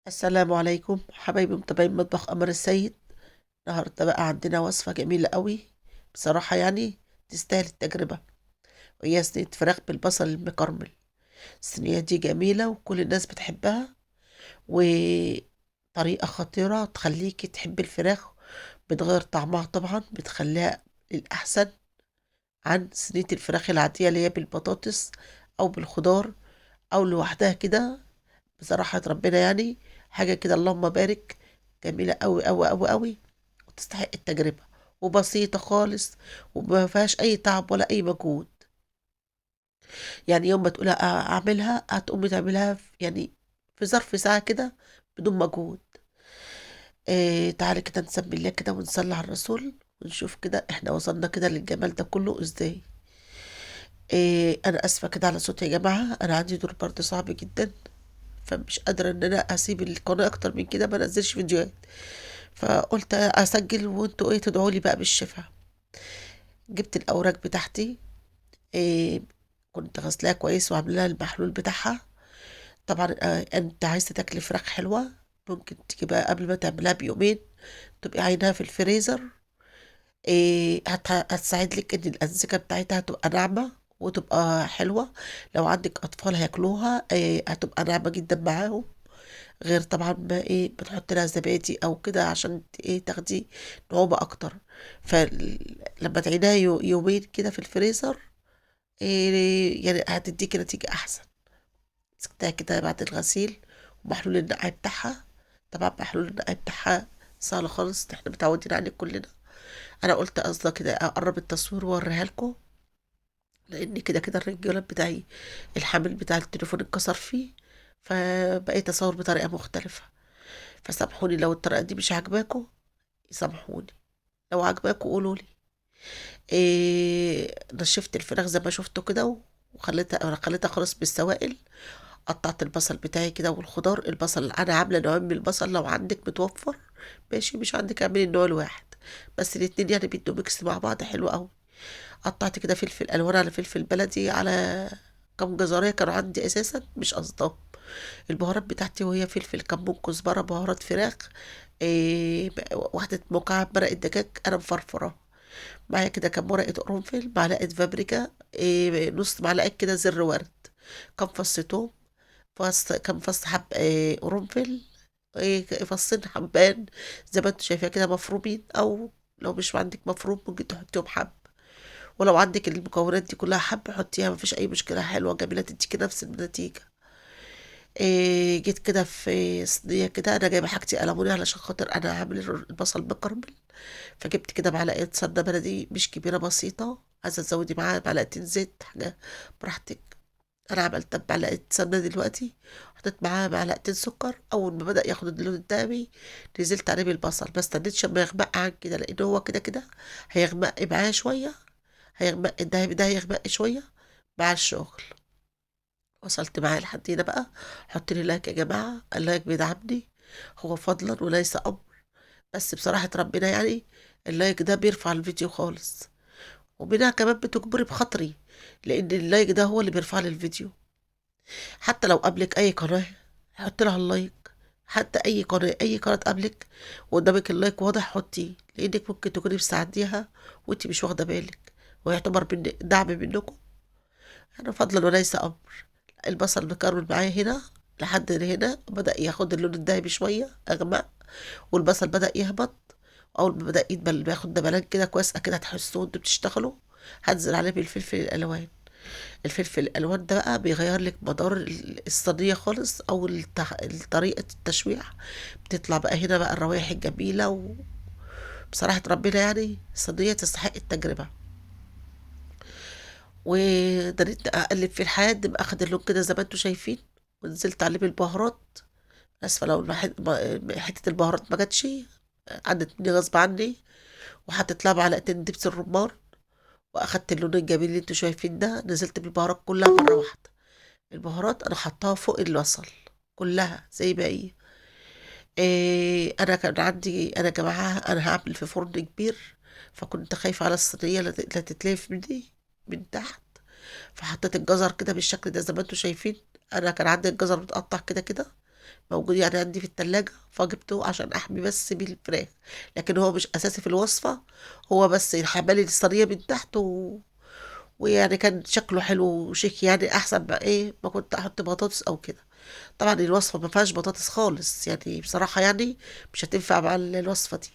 السلام عليكم حبايبي متابعين مطبخ قمر السيد. النهارده بقى عندنا وصفة جميلة قوي، بصراحة يعني تستاهل التجربة، وهي صينية فراخ بالبصل المكرمل. الصينية دي جميلة وكل الناس بتحبها، وطريقة خطيرة تخليكي تحبي الفراخ، بتغير طعمها طبعا، بتخليها الأحسن عن صينية الفراخ العادية اللي هي بالبطاطس أو بالخضار أو لوحدها كده. بصراحة ربنا يعني حاجة كده اللهم بارك، جميلة أوي أوي أوي أوي، وتستحق التجربة، وبسيطة خالص، وما فيهاش أي تعب ولا أي مجهود. يعني يوم ما تقولي أعملها هتقومي تعملها يعني في ظرف ساعة كده بدون مجهود. تعالي كده نسمي الله كده ونصلي على الرسول، ونشوف كده احنا وصلنا كده للجمال ده كله ازاي. انا اسفة كده على صوتي يا جماعة، انا عندي دور برد صعب جدا، فمش قادرة ان انا اسيب القناة اكتر من كده، ما انزلش فيديوهات، فقلت اسجل وانتوا ايه تدعوا لي بقى بالشفاء. جبت الاوراق بتاعتي، إيه كنت غسلاها كويس وعامله لها المحلول بتاعها. طبعا انت عايزه تاكلي فراخ حلوه، ممكن تجيبها قبل ما تعملها بيومين، تبقي عينها في الفريزر. هتساعد لك ان الانسجه بتاعتها تبقى ناعمه وتبقى حلوه. لو عندك اطفال هياكلوها هتبقى ناعمه جدا معاهم. غير طبعا ما بنحط لها زبادي او كده عشان تاخدي نعومة اكتر. فلما تعينها يومين كده في الفريزر، يعني هتديكي نتيجة احسن. مسكتها كده بعد الغسيل، ومحلول النقع بتاعها. طبعا محلول النقع بتاعها سهل خالص، احنا متعودين عليه كلنا. انا قلت قصدي كده اقرب التصوير واوريها لكم، لان كده كده الرجاله بتاعي الحامل بتاع التليفون اتكسر فيه، فبقيت اصور بطريقه مختلفه. فسامحوني لو الطريقة دي مش عاجباكم، سامحوني. لو عاجباكم قولوا لي. نشفت الفراخ زي ما شفتوا كده، خليتها خالص بالسوائل. قطعت البصل بتاعي كده والخضار. البصل انا عامله نوعين من البصل، لو عندك متوفر ماشي، مش عندك اعملي النوع الواحد، بس الاتنين يعني بيدوا ميكس مع بعض حلو قوي. قطعت كده فلفل الوان على فلفل بلدي على كم جزرية كانوا عندي اساسا مش قصدهم. البهارات بتاعتي وهي فلفل كمون كزبرة بهارات فراخ. واحدة مكعب مرقة دجاج أنا مفرفرة. معايا كده كام ورقة قرنفل، معلقة فابريكا، نص معلقة كده زر ورد، كام فص توم، كام فص حب قرنفل، فصين حبان زي ما انتوا شايفاه كده مفرومين، أو لو مش عندك مفروم ممكن تحطيهم حب. ولو عندك المكونات دي كلها حب حطيها، مفيش أي مشكلة، حلوة جميلة تديكي نفس النتيجة. جيت كده في صينية كده، أنا جايبة حاجتي ألمونيا علشان خاطر أنا هعمل البصل مكرمل. فجبت كده معلقة سمنة بلدي مش كبيرة، بسيطة، عايزة تزودي معاها معلقتين زيت حاجة براحتك. أنا عملت معلقة سمنة دلوقتي، حطيت معاها معلقتين سكر. أول ما بدأ ياخد اللون الدهبي نزلت عليه بالبصل، ما استنيتش أما يغمق عن كده، لأن هو كده كده هيغمق معايا شوية، هيغمق الدهبي ده هيغمق شوية مع الشغل. وصلت معايا لحد هنا بقى. حط لي لايك يا جماعة، اللايك بيدعمني، هو فضلا وليس أمر، بس بصراحة ربنا يعني اللايك ده بيرفع الفيديو خالص، ومنها كمان بتجبري بخاطري، لأن اللايك ده هو اللي بيرفع لي الفيديو. حتى لو قابلك أي قناة حط لها اللايك، حتى أي قناة قابلك وقدامك اللايك واضح حطيه، لأنك ممكن تكوني مساعديها وانت مش واخدة بالك، ويعتبر دعم منكم. أنا فضلا وليس أمر. البصل مكرمل معايا هنا، لحد هنا بدأ ياخد اللون الدهبي شوية أغمق، والبصل بدأ يهبط. أول ما بدأ يدبل بياخد دبلان كده كويس كده تحسوا انتوا بتشتغلوا، هنزل عليه بالفلفل الألوان. الفلفل الألوان ده بقى بيغير لك مدار الصينية خالص، أو طريقة التشويع بتطلع بقى هنا بقى الروايح الجميلة. وبصراحة ربنا يعني صينية تستحق التجربة. وضليت أقلب في لحد ما أخد اللون كده زي ما انتوا شايفين، ونزلت عليه بالبهارات. اسفه لو حته البهارات ما جاتش، عدت مني غصب عني، وحطيت لها معلقتين دبس الرمان. واخدت اللون الجميل اللي انتوا شايفين ده، نزلت بالبهارات كلها مره واحده. البهارات انا حطاها فوق البصل كلها زي ما هي. انا كان عندي انا يا جماعه، انا هعمل في فرن كبير، فكنت خايفه على الصينيه لا تتلف مني من تحت. فحطيت الجزر كده بالشكل ده زي ما انتوا شايفين. انا كان عندي الجزر متقطع كده كده، موجود يعني عندي في التلاجة، فجبته عشان أحمي بس بيه الفراخ، لكن هو مش أساسي في الوصفة، هو بس يحمى لي الصينية من تحت ويعني كان شكله حلو وشيك، يعني أحسن ما إيه ما كنت أحط بطاطس أو كده. طبعا الوصفة ما فيهاش بطاطس خالص، يعني بصراحة يعني مش هتنفع مع الوصفة دي،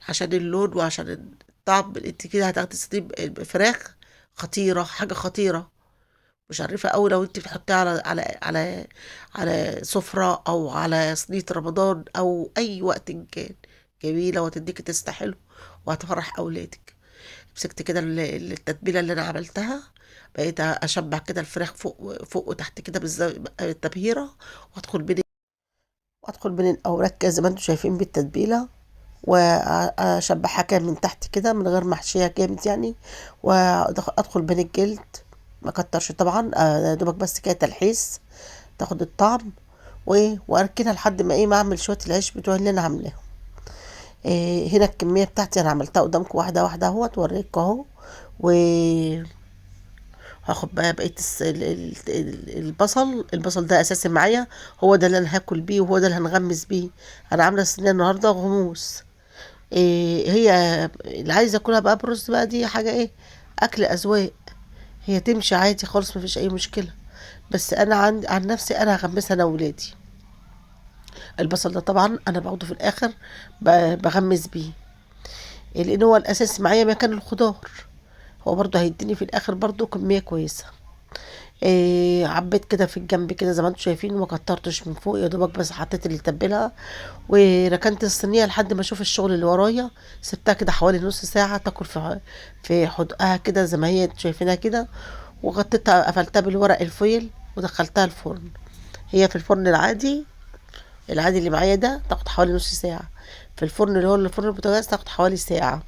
عشان اللون وعشان الطعم. انت كده هتاخدي صينية فراخ خطيرة، حاجة خطيرة، مش عارفة أوي لو انت بتحطيها على سفرة أو على صينية رمضان أو أي وقت كان، جميلة وهتديكي تست حلو وهتفرح أولادك. مسكت كده التتبيلة اللي أنا عملتها، بقيت أشبع كده الفراخ فوق فوق وتحت كده بالتبهيرة، وأدخل بين وأدخل بين الأوراق كده زي ما انتوا شايفين بالتتبيلة، واشبعها كده من تحت كده من غير ما احشيها جامد يعني، وادخل بين الجلد، ما كترش طبعا، يا دوبك بس كده تلحيس تاخد الطعم، وايه واركنها لحد ما ايه ما اعمل شويه العيش بتوع اللي انا عاملاهم. إيه هنا الكميه بتاعتي انا عملتها قدامكم واحده واحده اهوت وريك اهو. وهاخد بقى بقيه البصل ده اساسي معايا، هو ده اللي انا هاكل بيه وهو ده اللي هنغمس بيه. انا عامله الصينيه النهارده غموس. إيه هي اللي عايزه اكلها بقى برز بقى، دي حاجه ايه، اكل اذواق، هي تمشي عادي خالص مفيش اي مشكله، بس انا عن نفسي انا هغمسها انا وولادي. البصل ده طبعا انا باخده في الاخر بغمس بيه، لان هو الاساس معايا مكان الخضار، هو برضه هيديني في الاخر برضه كميه كويسه. إيه عبيت كده في الجنب كده زي ما انتم شايفين، وما كترتش من فوق، يا دوبك بس حطيت اللي تبلها، وركنت الصينيه لحد ما اشوف الشغل اللي ورايا. سبتها كده حوالي نص ساعه تاكل في حدقها كده زي ما هي شايفينها كده، وغطيتها قفلتها بالورق الفويل ودخلتها الفرن. هي في الفرن العادي اللي معايا ده تاخد حوالي نص ساعه، في الفرن اللي هو الفرن البوتاجاز تاخد حوالي ساعه.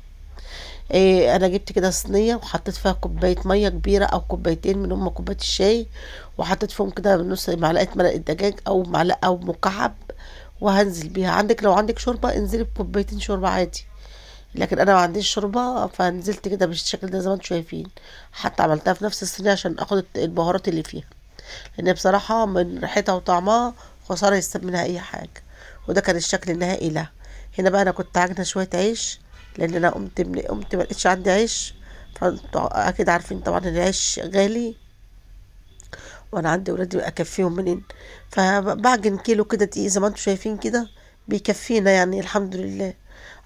إيه انا جبت كده صينيه وحطيت فيها كوبايه ميه كبيره او كوبايتين من هم كوبايه الشاي، وحطيت فيهم كده نص معلقه مرق الدجاج او معلقه او مكعب، وهنزل بيها. عندك لو عندك شوربه انزلي بكوبايتين شوربه عادي، لكن انا ما عنديش شوربه فنزلت كده بالشكل ده زي ما انتم شايفين. حتى عملتها في نفس الصينيه عشان اخد البهارات اللي فيها، لان بصراحه من ريحتها وطعمها خساره يستب منها اي حاجه. وده كان الشكل النهائي لها. هنا بقى انا كنت عاجنه شويه عيش، لان انا قمت ما لقيتش عندي عيش، فانتوا اكيد عارفين طبعا ان العيش غالي، وانا عندي ولادي اكفيهم منين، فبعجن كيلو كده دقيق زي ما انتم شايفين كده، بيكفينا يعني الحمد لله.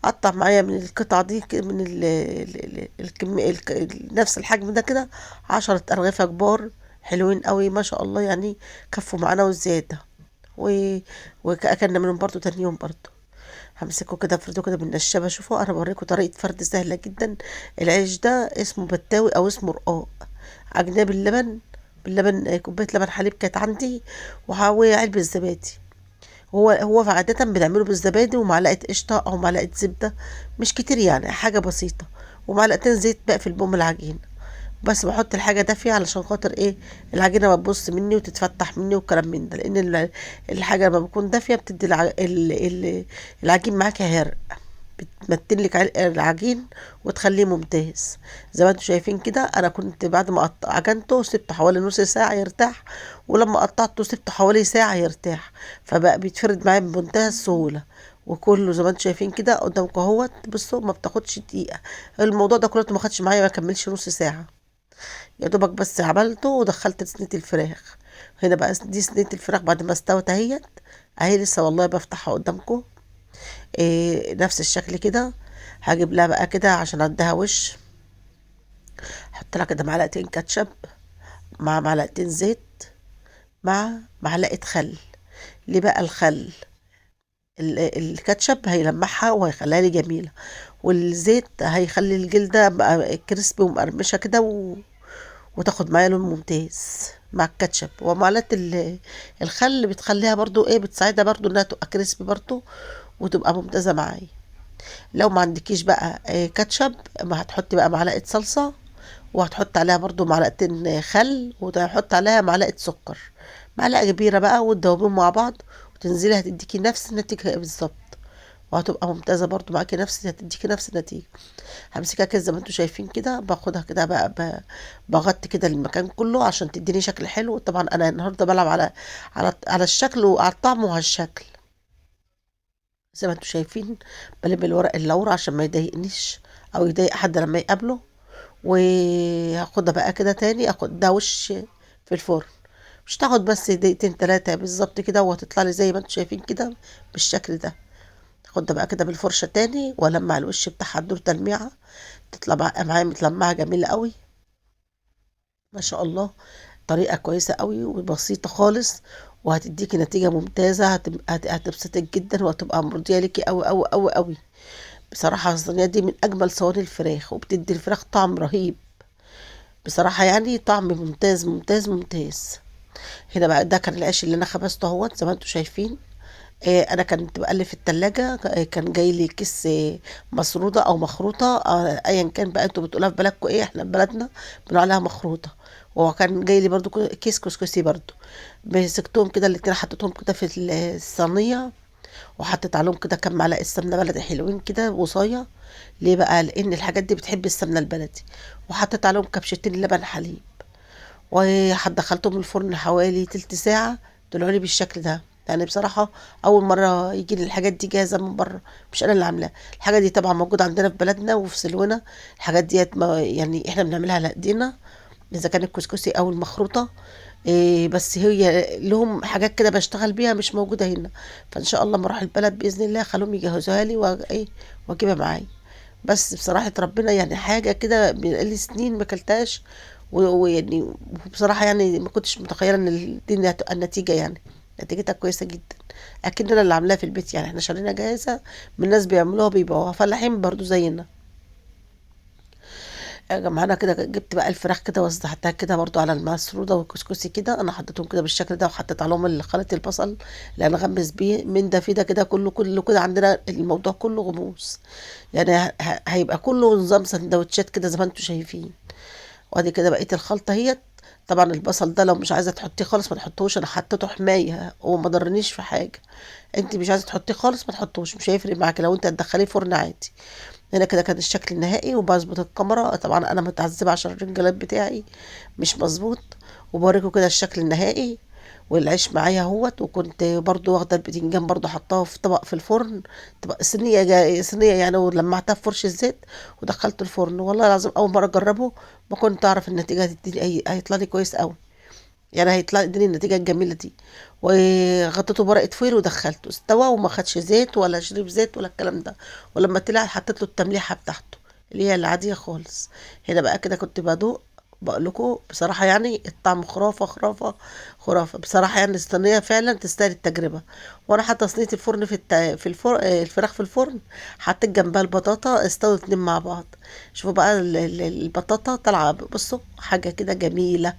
قطع معايا من القطعة دي من نفس الحجم ده كده 10 أرغفة كبار حلوين قوي ما شاء الله، يعني كفوا معانا وزيادة، و... وأكلنا منهم برضو تاني يوم برضو. همسكه كده افرده كده بالنشابة. شوفوا انا بوريكم طريقة فرد سهلة جدا. العيش ده اسمه بتاوي او اسمه رقاق، عجناه باللبن كوباية لبن حليب كانت عندي، وعلبة زبادي. هو عادة بنعمله بالزبادي ومعلقة قشطة أو معلقة زبدة، مش كتير يعني حاجة بسيطة، ومعلقتين زيت بقى في البوم العجين. بس بحط الحاجة دافية علشان خاطر ايه، العجينة ما تبص مني وتتفتح مني والكلام من ده، لأن الحاجة لما بتكون دافية بتدي العجين معاك هرق، بتمتن لك العجين وتخليه ممتاز. زي ما انتم شايفين كده انا كنت بعد ما عجنته سبته حوالي نص ساعة يرتاح، ولما قطعته سبته حوالي ساعة يرتاح، فبقى بيتفرد معايا بمنتهى السهولة. وكله زي ما انتم شايفين كده قدامكم اهوت، بصوا ما بتاخدش دقيقة، الموضوع ده كله ما خدش معايا ما كملش نص ساعة، يا دوبك بس عملته ودخلت صينية الفراخ. هنا بقى دي صينية الفراخ بعد ما استوت اهيت، اهي لسه والله بفتحها قدامكم. إيه نفس الشكل كده. هجيب لها بقى كده عشان اديها وش، احط لها كده معلقتين كاتشب مع معلقتين زيت مع معلقة خل. ليه بقى الخل؟ الكاتشب هيلمعها وهيخليها لي جميلة، والزيت هيخلي الجلدة بقى كريسبي ومقرمشة كده وتاخد معايا لون ممتاز مع الكاتشب. ومعلقة الخل بتخليها برضو ايه، بتساعدها برضو انها تبقى كريسبي برضو وتبقى ممتازة معايا. لو ما عندكيش بقى كاتشب، ما هتحطي بقى معلقة صلصة، وهتحط عليها برضو معلقتين خل، وتحط عليها معلقة سكر، معلقة كبيرة بقى، وتدوبيهم مع بعض وتنزلي هتديكي نفس النتيجة بالظبط. وهتبقى ممتازة برضو معاكي، هتديكي نفس النتيجة. همسكها كده زي ما انتوا شايفين كده، باخدها كده بقى بغطي كده المكان كله عشان تديني شكل حلو. طبعا انا النهارده بلعب على الشكل وعلى الطعم وعلى الشكل زي ما انتوا شايفين. بلم الورق اللورا عشان ما يضايقنيش او يضايق حد لما يقابله. وهاخدها بقى كده تاني، اخد ده وش في الفرن. مش تاخد بس دقيقتين تلاتة بالظبط كده، وهتطلع لي زي ما انتوا شايفين كده بالشكل ده. اخدها بقى كده بالفرشة تاني والمع الوش بتاعها الدور تلميعة، تطلع بقى معايا متلمعة جميلة قوي ما شاء الله. طريقة كويسة قوي وبسيطة خالص، وهتديكي نتيجة ممتازة، هتبسطك جدا وهتبقى مرضية ليكي قوي قوي قوي قوي. بصراحة الصينية دي من أجمل صواني الفراخ، وبتدي الفراخ طعم رهيب بصراحة، يعني طعم ممتاز ممتاز ممتاز. هنا بقى ده كان العيش اللي أنا خبزته اهوت زي ما انتوا شايفين. انا كنت بقلب في التلاجة، كان جاي لي كيس مسرودة او مخروطة، ايا كان بقى انتوا بتقولها في بلدكم ايه، احنا في بلدنا بنقول عليها مخروطة. وكان جاي لي برضو كيس كسكسي برضو. مسكتهم كده الاتنين، حطيتهم كده في الصينية، وحطيت عليهم كده كام معلقة سمنة بلدي حلوين كده وصاية. ليه بقى؟ لان الحاجات دي بتحب السمنة البلدي. وحطيت عليهم كبشتين لبن حليب، ودخلتهم الفرن حوالي تلت ساعة. طلعوا لي بالشكل ده. يعني بصراحة أول مرة يجي لي الحاجات دي جاهزة من بره، مش أنا اللي عاملاها. الحاجة دي طبعا موجودة عندنا في بلدنا وفي سلونا. الحاجات ديت يعني احنا بنعملها على ايدينا، إذا كان الكسكسي أو المخروطة. بس هي لهم حاجات كده بشتغل بيها مش موجودة هنا. فإن شاء الله لما أروح البلد بإذن الله خلوهم يجهزوها لي وأجيبها معايا. بس بصراحة ربنا يعني حاجة كده بقالي سنين ما اكلتهاش. ويعني بصراحة يعني ما كنتش متخيلة ان دي هتبقى النتيجة، يعني نتيجتها كويسة جدا. اكيد انا اللي عاملاها في البيت، يعني احنا شارينا جاهزة من ناس بيعملوها بيبيعوها، فلاحين برضو زينا. يا جماعة انا كده جبت بقى الفراخ كده وزعتها كده برضو على المسرودة والكسكسي كده، انا حطيتهم كده بالشكل ده، وحطيت عليهم خليط البصل اللي انا غمس بيه من ده في ده كده، كله كده عندنا الموضوع كله غموس. يعني هيبقى كله نظام سندوتشات كده زي ما انتوا شايفين. وادي كده بقيه الخلطه اهيت. طبعا البصل ده لو مش عايزه تحطيه خالص ما تحطوش، انا حطيته حمايه وما ضرنيش في حاجه. انت مش عايزه تحطيه خالص ما تحطوش، مش هيفرق معاكي لو انت هتدخليه فرن عادي. هنا كده كان الشكل النهائي، وبظبط الكاميرا طبعا انا متعذبه عشان الرنجلات بتاعي مش مظبوط. وبوريكم كده الشكل النهائي. والعيش معايا اهوت، وكنت برضو واخده البتنجان برضو حطاه في طبق في الفرن. طبق صينيه صينيه يعني، ولمعتها في فرش الزيت ودخلته الفرن. والله العظيم اول مره اجربه ما كنت اعرف النتيجه هتديني هيطلع لي كويس قوي. يعني هيطلع يديني النتيجه الجميله دي. وغطيته بورقه فويل ودخلته استوى، وما خدش زيت ولا شريب زيت ولا الكلام ده. ولما طلع حطيت له التمليحه بتاعته اللي هي العاديه خالص. هنا بقى كده كنت بدوق. بقول لكم بصراحه يعني الطعم خرافه خرافه خرافه بصراحه، يعني الصينيه فعلا تستاهل التجربه. وانا حاطه صينيه الفرن في الفرن، الفراخ في الفرن. حطيت جنبها البطاطا استوت اتنين مع بعض. شوفوا بقى البطاطا طالعه، بصوا حاجه كده جميله.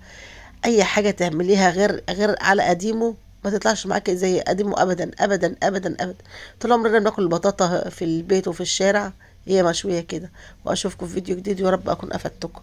اي حاجه تعمليها غير على قديمه ما تطلعش معاكي زي قديمه ابدا ابدا ابدا ابدا. طول عمرنا بناكل البطاطا في البيت وفي الشارع هي مشويه كده. واشوفكم في فيديو جديد، ويا رب اكون افدتكم.